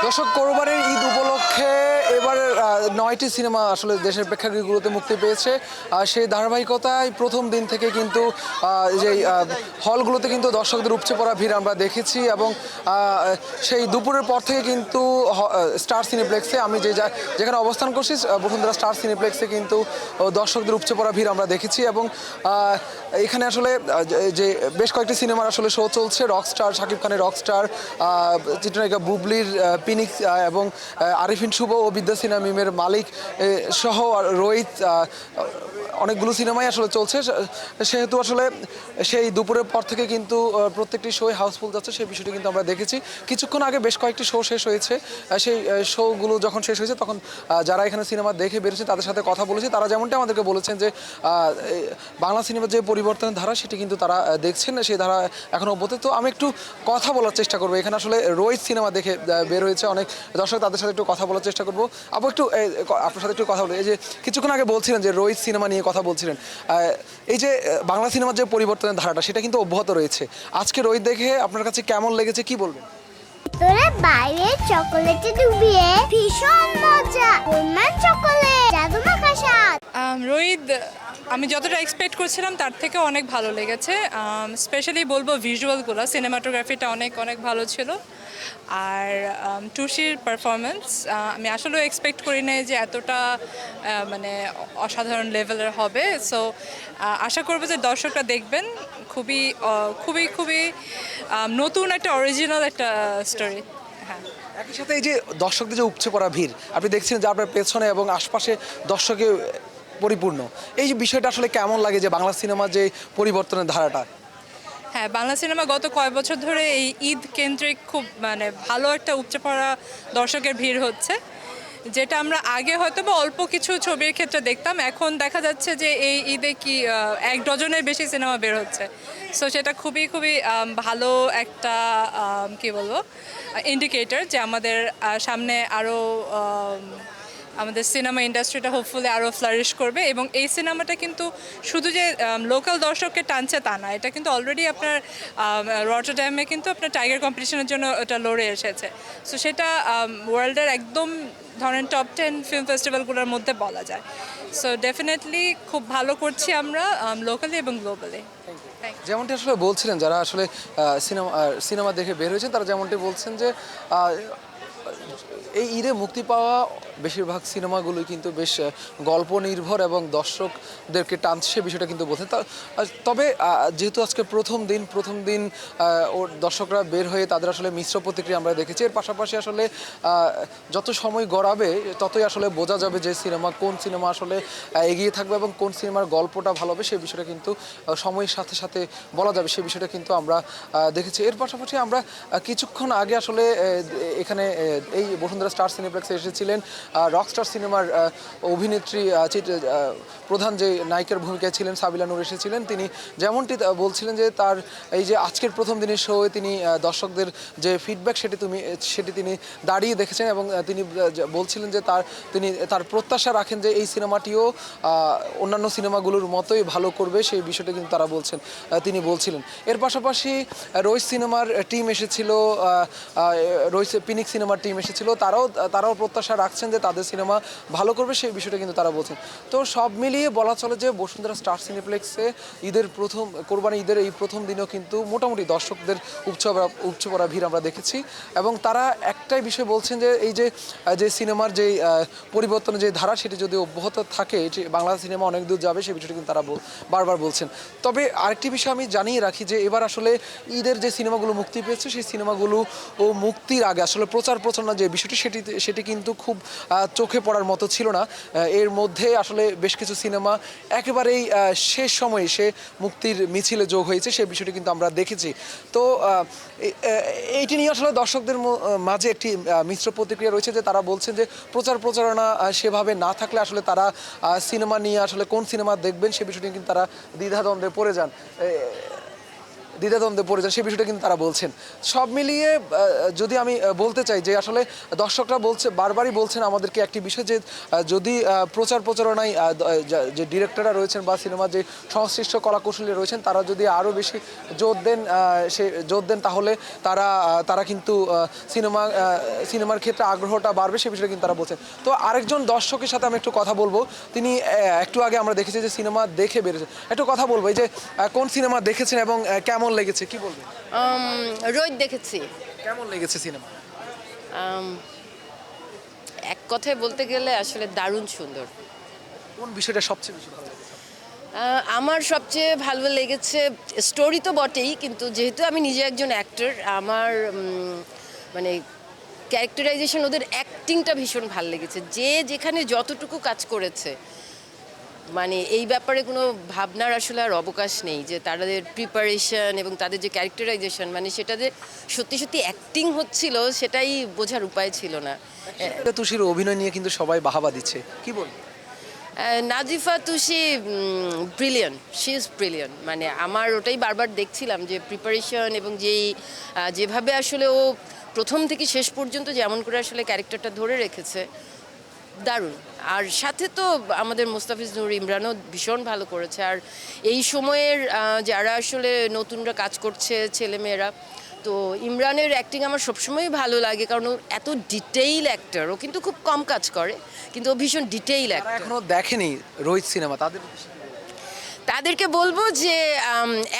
দর্শক, কোরবানির ঈদ উপলক্ষে এবার 9টি সিনেমা আসলে দেশের প্রেক্ষাগৃহগুলোতে মুক্তি পেয়েছে। সেই ধারাবাহিকতায় প্রথম দিন থেকে কিন্তু যে হলগুলোতে কিন্তু দর্শকদের উপচে পড়া ভিড় আমরা দেখেছি এবং সেই দুপুরের পর থেকে কিন্তু স্টার সিনেপ্লেক্সে আমি যেখানে অবস্থান করছি বসুন্ধরা স্টার সিনেপ্লেক্সে কিন্তু দর্শকদের উপচে পড়া ভিড় আমরা দেখেছি এবং এখানে আসলে যে বেশ কয়েকটি সিনেমার আসলে শো চলছে। রকস্টার, শাকিব খানের রকস্টার, চিত্রনায়িকা বুবলির পিনিক্স এবং আরিফিন শুভ ও বিদ্যাসিনা মিমের মালিক সহ রোহিত, অনেকগুলো সিনেমাই আসলে চলছে। সেহেতু আসলে সেই দুপুরের পর থেকে কিন্তু প্রত্যেকটি শোয়ে হাউসফুল যাচ্ছে, সেই বিষয়টি কিন্তু আমরা দেখেছি। কিছুক্ষণ আগে বেশ কয়েকটি শো শেষ হয়েছে। সেই শোগুলো যখন শেষ হয়েছে তখন যারা এখানে সিনেমা দেখে বেরিয়েছে তাদের সাথে কথা বলেছি। তারা যেমনটা আমাদেরকে বলেছেন যে বাংলা সিনেমার যে পরিবর্তনের ধারা সেটি কিন্তু তারা দেখছেন, সেই ধারা এখনও অব্যাহত। তো আমি একটু কথা বলার চেষ্টা করবো। এখানে আসলে রোহিত সিনেমা দেখে বের হয়েছে অনেক দর্শক, তাদের সাথে একটু কথা বলার চেষ্টা করবো। আপু, একটু আপনার সাথে একটু কথা বলি। এই যে কিছুক্ষণ আগে বলছিলেন যে রোহিত সিনেমা নিয়ে কথা বলছিলেন, এই যে বাংলা সিনেমার যে পরিবর্তনের ধারাটা সেটা কিন্তু অব্যাহত রয়েছে। আজকে রোহিত দেখে আপনার কাছে কেমন লেগেছে, কি বলবেন? তোরে বাইরে চকোলেটে ডুবিয়ে ভীষণ মজা, গোলমাল চকোলেট, জাদু মাখা স্বাদ। রোহিত আমি যতটা এক্সপেক্ট করছিলাম তার থেকে অনেক ভালো লেগেছে। স্পেশালি বলবো ভিজুয়ালগুলো, সিনেমাটোগ্রাফিটা অনেক অনেক ভালো ছিল। আর টুসির পারফরমেন্স আমি আসলেও এক্সপেক্ট করি নাই যে এতটা মানে অসাধারণ লেভেলের হবে। সো আশা করবো যে দর্শকরা দেখবেন। খুবই খুবই খুবই নতুন একটা অরিজিনাল একটা স্টোরি। হ্যাঁ, একই সাথে এই যে দর্শকদের যে উপচে পড়া ভিড় আপনি দেখছেন যে আপনার পেছনে এবং আশপাশে দর্শকে পরিপূর্ণ, এই যে বিষয়টা আসলে কেমন লাগে যে বাংলা সিনেমার যে পরিবর্তনের ধারাটা? হ্যাঁ, বাংলা সিনেমা গত কয়েক বছর ধরে এই ঈদ কেন্দ্রিক খুব মানে ভালো একটা উপচে পড়া দর্শকের ভিড় হচ্ছে, যেটা আমরা আগে হয়তো বা অল্প কিছু ছবির ক্ষেত্রে দেখতাম। এখন দেখা যাচ্ছে যে এই ঈদে কি 1 ডজনের বেশি সিনেমা বের হচ্ছে। সো সেটা খুবই খুবই ভালো একটা কি বলবো ইন্ডিকেটর যে আমাদের সামনে আরও আমাদের সিনেমা ইন্ডাস্ট্রিটা হোপফুলি আরও ফ্লারিশ করবে। এবং এই সিনেমাটা কিন্তু শুধু যে লোকাল দর্শককে টানছে তা না, এটা কিন্তু অলরেডি আপনার রটারড্যামে কিন্তু আপনার টাইগার কম্পিটিশনের জন্য ওটা লড়ে এসেছে। সো সেটা ওয়ার্ল্ডের একদম ধরেন টপ 10 ফিল্ম ফেস্টিভ্যালগুলোর মধ্যে বলা যায়। সো ডেফিনেটলি খুব ভালো করছি আমরা লোকালি এবং গ্লোবালি। যেমনটি আসলে বলছিলেন যারা আসলে সিনেমা দেখে বের হয়েছেন তারা যেমনটি বলছেন যে এই ঈদে মুক্তি পাওয়া বেশিরভাগ সিনেমাগুলোই কিন্তু বেশ গল্প নির্ভর এবং দর্শকদেরকে টানছে, সে বিষয়টা কিন্তু বলছেন। তবে যেহেতু আজকে প্রথম দিন ওর দর্শকরা বের হয়ে তাদের আসলে মিশ্র প্রতিক্রিয়া আমরা দেখেছি। এর পাশাপাশি আসলে যত সময় গড়াবে ততই আসলে বোঝা যাবে যে কোন সিনেমা আসলে এগিয়ে থাকবে এবং কোন সিনেমার গল্পটা ভালো হবে, সেই বিষয়টা কিন্তু সময়ের সাথে সাথে বলা যাবে, সেই বিষয়টা কিন্তু আমরা দেখেছি। এর পাশাপাশি আমরা কিছুক্ষণ আগে আসলে এখানে এই বসুন্ধরা স্টার সিনেপ্লেক্সে এসেছিলেন রকস্টার সিনেমার অভিনেত্রী, প্রধান যে নায়িকার ভূমিকায় ছিলেন সাবিলা নূর এসেছিলেন। তিনি যেমনটি বলছিলেন যে তার এই যে আজকের প্রথম দিনের শোয়ে তিনি দর্শকদের যে ফিডব্যাক সেটি তিনি দাঁড়িয়ে দেখেছেন এবং তিনি বলছিলেন যে তিনি তার প্রত্যাশা রাখেন যে এই সিনেমাটিও অন্যান্য সিনেমাগুলোর মতোই ভালো করবে, সেই বিষয়টা কিন্তু তিনি বলছিলেন। এর পাশাপাশি রোহিত সিনেমার টিম এসেছিল, রোহিত পিনিক সিনেমার টিম এসেছিল, তারাও প্রত্যাশা রাখছেন যে তাদের সিনেমা ভালো করবে, সেই বিষয়টা কিন্তু তারা বলছেন। তো সব মিলিয়ে বলা চলে যে বসুন্ধরা স্টার সিনেপ্লেক্সে কোরবানি ঈদের এই প্রথম দিনেও কিন্তু মোটামুটি দর্শকদের উপচে পড়া ভিড় আমরা দেখেছি এবং তারা একটাই বিষয় বলছেন যে এই যে সিনেমার যে পরিবর্তনের যে ধারা সেটি যদি অব্যাহত থাকে বাংলা সিনেমা অনেক দূর যাবে, সেই বিষয়টি কিন্তু তারা বারবার বলছেন। তবে আরেকটি বিষয় আমি জানিয়ে রাখি যে এবার আসলে ঈদের যে সিনেমাগুলো মুক্তি পেয়েছে সেই সিনেমাগুলো মুক্তির আগে আসলে প্রচারণা যে বিষয়টি সেটি কিন্তু খুব চোখে পড়ার মতো ছিল না। এর মধ্যে আসলে বেশ কিছু সিনেমা একেবারেই শেষ সময়ে সে মুক্তির মিছিলে যোগ হয়েছে, সেই বিষয়টি কিন্তু আমরা দেখেছি। তো এইটি নিয়ে আসলে দর্শকদের মাঝে একটি মিশ্র প্রতিক্রিয়া রয়েছে যে তারা বলছেন যে প্রচারণা সেভাবে না থাকলে আসলে তারা সিনেমা নিয়ে আসলে কোন সিনেমা দেখবেন সে বিষয়টি কিন্তু তারা দ্বিধাদ্বন্দ্বে পড়ে যান। দ্বিধাদ্বন্দ্বে পড়ে যান সেই বিষয়টা কিন্তু তারা বলছেন। সব মিলিয়ে যদি আমি বলতে চাই যে আসলে দর্শকরা বারবারই বলছেন আমাদেরকে একটি বিষয় যে যদি প্রচারণায় যে ডিরেক্টররা রয়েছেন বা সিনেমার যে সংশ্লিষ্ট কলাকুশলী রয়েছেন তারা যদি আরও বেশি জোর দেন তাহলে তারা কিন্তু সিনেমার ক্ষেত্রে আগ্রহটা বাড়বে সে বিষয়টা কিন্তু তারা বলছেন। তো আরেকজন দর্শকের সাথে আমি একটু কথা বলবো, তিনি একটু আগে আমরা দেখেছি যে সিনেমা দেখে বেরিয়েছে, একটু কথা বলবো এই যে কোন সিনেমা দেখেছেন এবং কেমন লেগেছে কি বলবেন? রোদ দেখেছি। কেমন লেগেছে সিনেমা? এক কথায় বলতে গেলে আসলে দারুণ সুন্দর। কোন বিষয়টা সবচেয়ে বেশি ভালো লেগেছে? আমার সবচেয়ে ভালো লেগেছে স্টোরি তো বটেই, কিন্তু যেহেতু আমি নিজে একজন অ্যাক্টর, আমার মানে ক্যারেক্টারাইজেশন, ওদের অ্যাক্টিংটা ভীষণ ভালো লেগেছে। যে যেখানে যতটুকু কাজ করেছে, মানে এই ব্যাপারে কোনো ভাবনার আসলে আর অবকাশ নেই যে তাদের প্রিপারেশন এবং তাদের যে ক্যারেক্টারাইজেশন, মানে সেটা যে সত্যি সত্যি অ্যাক্টিং হচ্ছিল সেটাই বোঝার উপায় ছিল না। তুষির অভিনয় নিয়ে কিন্তু সবাই বাহাবা দিচ্ছে, কি বলবো? Nazifa Tushi brilliant, she is brilliant. মানে আমার ওটাই বারবার দেখছিলাম যে প্রিপারেশন এবং যেভাবে আসলে ও প্রথম থেকে শেষ পর্যন্ত যেমন করে আসলে ক্যারেক্টারটা ধরে রেখেছে, দারুণ। আর সাথে তো আমাদের মোস্তাফিজ নূর ইমরানও ভীষণ ভালো করেছে। আর এই সময়ের যারা আসলে নতুনরা কাজ করছে ছেলেমেয়েরা, তো ইমরানের অ্যাক্টিং আমার সবসময়ই ভালো লাগে, কারণ ও এত ডিটেইল অ্যাক্টর। ও কিন্তু খুব কম কাজ করে, কিন্তু ও ভীষণ ডিটেইল অ্যাক্টর। এখনো দেখেনি রোহিত সিনেমা, তাদেরকে বলবো যে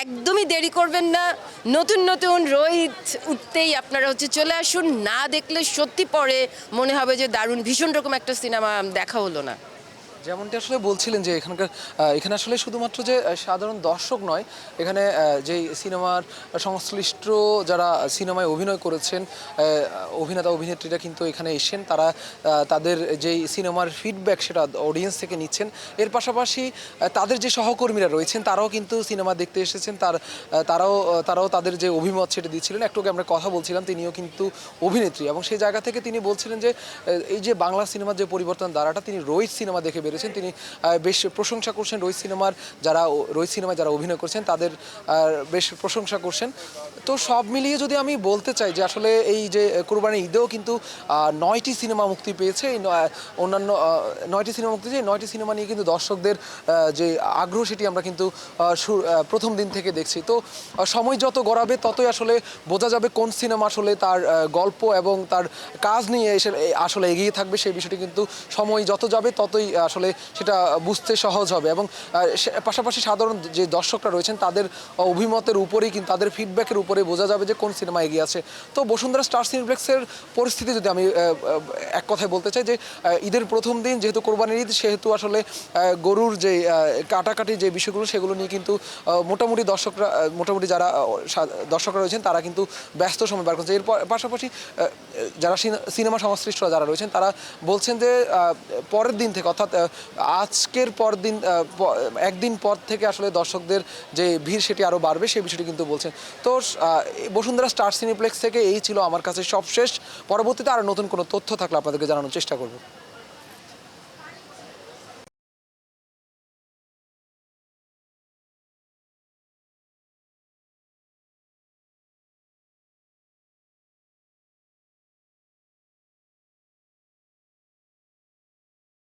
একদমই দেরি করবেন না, নতুন নতুন রোহিত উঠতেই আপনারা চলে আসুন। না দেখলে সত্যি পরে মনে হবে যে দারুণ ভীষণ রকম একটা সিনেমা দেখা হলো না। যেমনটি আসলে বলছিলেন যে এখানে আসলে শুধুমাত্র যে সাধারণ দর্শক নয়, এখানে যেই সিনেমার সংশ্লিষ্ট যারা সিনেমায় অভিনয় করেছেন অভিনেতা অভিনেত্রীরা কিন্তু এখানে এসেছেন। তারা তাদের যেই সিনেমার ফিডব্যাক সেটা অডিয়েন্স থেকে নিচ্ছেন। এর পাশাপাশি তাদের যে সহকর্মীরা রয়েছেন তারাও কিন্তু সিনেমা দেখতে এসেছেন, তারাও তাদের যে অভিমত সেটা দিচ্ছিলেন। একটু আগে আমরা কথা বলছিলাম, তিনিও কিন্তু অভিনেত্রী এবং সেই জায়গা থেকে তিনি বলছিলেন যে এই যে বাংলা সিনেমার যে পরিবর্তন ধারাটা, তিনি রোহিত সিনেমা দেখে বেরিয়েছেন। তিনি বেশ প্রশংসা করছেন রোহিত সিনেমায় যারা অভিনয় করছেন তাদের বেশ প্রশংসা করছেন। তো সব মিলিয়ে যদি আমি বলতে চাই যে আসলে এই যে কোরবানির ঈদেও কিন্তু 9টি সিনেমা মুক্তি পেয়েছে। এই অন্যান্য 9টি সিনেমা মুক্তি পেয়েছে। 9টি সিনেমা নিয়ে কিন্তু দর্শকদের যে আগ্রহ সেটি আমরা কিন্তু প্রথম দিন থেকে দেখছি। তো সময় যত গড়াবে ততই আসলে বোঝা যাবে কোন সিনেমা আসলে তার গল্প এবং তার কাজ নিয়ে আসলে এগিয়ে থাকবে। সেই বিষয়টি কিন্তু সময় যত যাবে ততই আসলে সেটা বুঝতে সহজ হবে এবং পাশাপাশি সাধারণ যে দর্শকরা রয়েছেন তাদের অভিমতের উপরেই কিন্তু তাদের ফিডব্যাকের উপরে বোঝা যাবে যে কোন সিনেমা এগিয়ে আছে। তো বসুন্ধরা স্টার সিনেপ্লেক্সের পরিস্থিতি যদি আমি এক কথায় বলতে চাই যে ঈদের প্রথম দিন যেহেতু কোরবানির ঈদ, সেহেতু আসলে গরুর যে কাটাকাটি যে বিষয়গুলো সেগুলো নিয়ে কিন্তু মোটামুটি যারা দর্শকরা রয়েছেন তারা কিন্তু ব্যস্ত সময় বার করছে। এর পাশাপাশি যারা সিনেমা সংশ্লিষ্টরা যারা রয়েছেন তারা বলছেন যে পরের দিন থেকে, অর্থাৎ আজকের একদিন পর থেকে আসলে দর্শকদের যে ভিড় সেটি আরও বাড়বে সেই বিষয়টি কিন্তু বলছেন। তো বসুন্ধরা স্টার সিনেপ্লেক্স থেকে এই ছিল আমার কাছে সবশেষ। পরবর্তীতে আরও নতুন কোনো তথ্য থাকলে আপনাদেরকে জানানোর চেষ্টা করব।